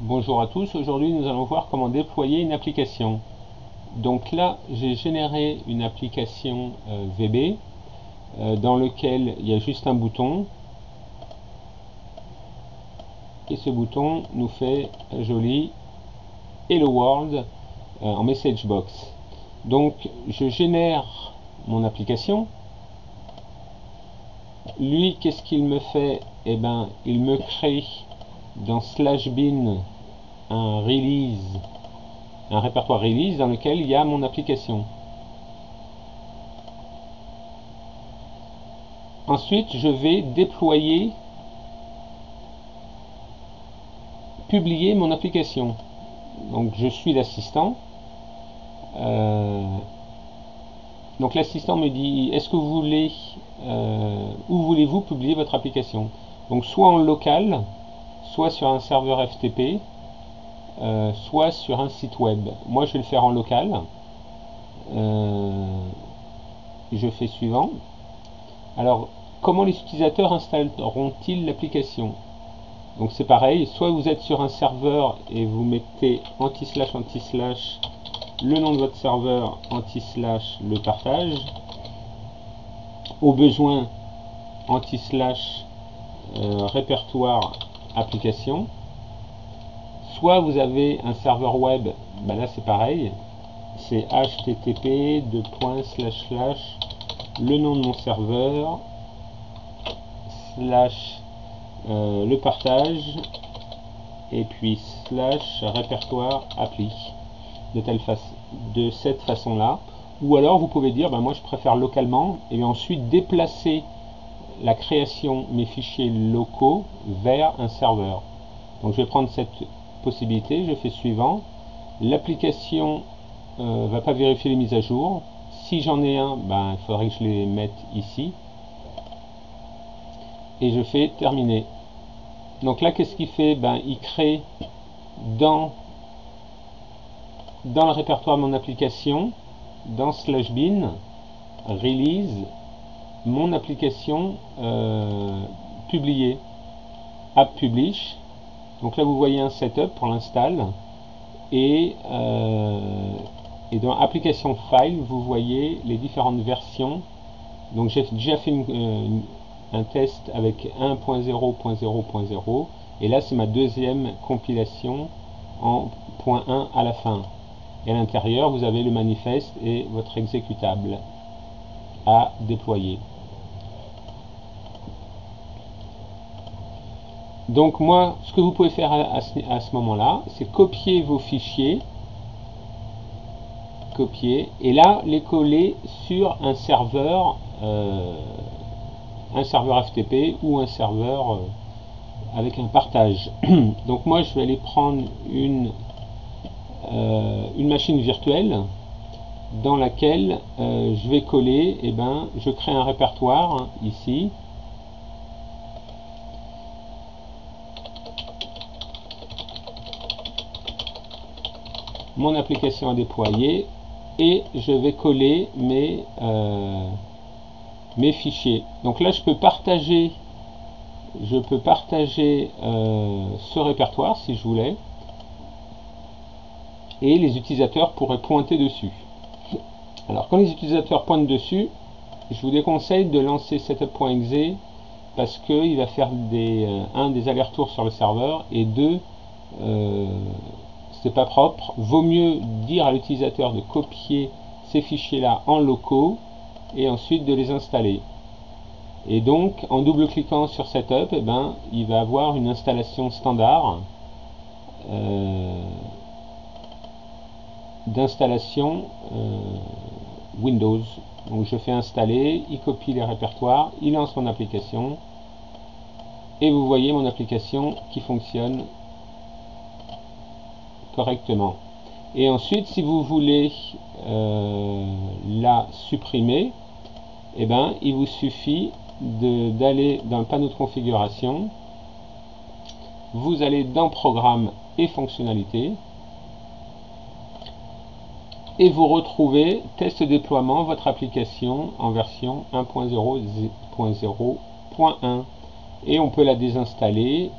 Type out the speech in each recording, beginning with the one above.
Bonjour à tous, aujourd'hui nous allons voir comment déployer une application. Donc là j'ai généré une application VB dans lequel il y a juste un bouton et ce bouton nous fait un joli Hello World en message box. Donc je génère mon application. Lui, qu'est-ce qu'il me fait? Eh ben, il me crée dans /bin un répertoire release dans lequel il y a mon application. Ensuite, je vais publier mon application. Donc, je suis l'assistant. Donc, l'assistant me dit, est-ce que vous voulez, où voulez-vous publier votre application? Donc, soit en local, soit sur un serveur FTP, soit sur un site web. Moi, je vais le faire en local. Je fais suivant. Alors, comment les utilisateurs installeront-ils l'application? Donc c'est pareil, soit vous êtes sur un serveur et vous mettez // le nom de votre serveur / le partage, au besoin / répertoire application. Soit vous avez un serveur web, ben là c'est pareil, c'est http le nom de mon serveur / le partage et puis / répertoire appli de cette façon là. Ou alors vous pouvez dire ben moi je préfère localement et ensuite déplacer la création mes fichiers locaux vers un serveur. Donc je vais prendre cette possibilité, je fais suivant. L'application va pas vérifier les mises à jour. Si j'en ai un, ben, il faudrait que je les mette ici. Et je fais terminer. Donc là, qu'est-ce qu'il fait? Ben, il crée dans le répertoire de mon application, dans /bin, release, mon application publiée, app publish. Donc là, vous voyez un setup pour l'install. Et dans application file, vous voyez les différentes versions. Donc j'ai déjà fait un test avec 1.0.0.0 et là c'est ma deuxième compilation en .1 à la fin. Et à l'intérieur, vous avez le manifeste et votre exécutable à déployer. Donc moi, ce que vous pouvez faire à ce moment-là, c'est copier vos fichiers, et là les coller sur un serveur FTP ou un serveur avec un partage. Donc moi je vais aller prendre une machine virtuelle dans laquelle je vais coller, et ben je crée un répertoire ici. Mon application à déployer et je vais coller mes fichiers. Donc là je peux partager ce répertoire si je voulais et les utilisateurs pourraient pointer dessus. Alors quand les utilisateurs pointent dessus, je vous déconseille de lancer setup.exe parce qu'il va faire des allers-retours sur le serveur et c'est pas propre. Vaut mieux dire à l'utilisateur de copier ces fichiers là en locaux et ensuite de les installer. Et donc en double-cliquant sur Setup, eh ben, il va avoir une installation standard d'installation Windows. Donc je fais installer, il copie les répertoires, il lance mon application et vous voyez mon application qui fonctionne correctement. Et ensuite, si vous voulez la supprimer, eh ben, il vous suffit d'aller dans le panneau de configuration, vous allez dans Programme et Fonctionnalités, et vous retrouvez Test déploiement, votre application en version 1.0.0.1, et on peut la désinstaller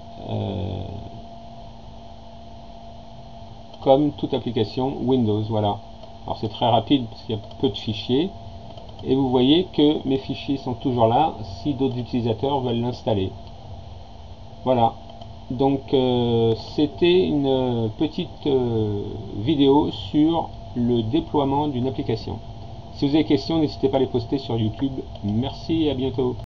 comme toute application Windows. Voilà. Alors c'est très rapide parce qu'il y a peu de fichiers. Et vous voyez que mes fichiers sont toujours là si d'autres utilisateurs veulent l'installer. Voilà. Donc c'était une petite vidéo sur le déploiement d'une application. Si vous avez des questions, n'hésitez pas à les poster sur YouTube. Merci et à bientôt.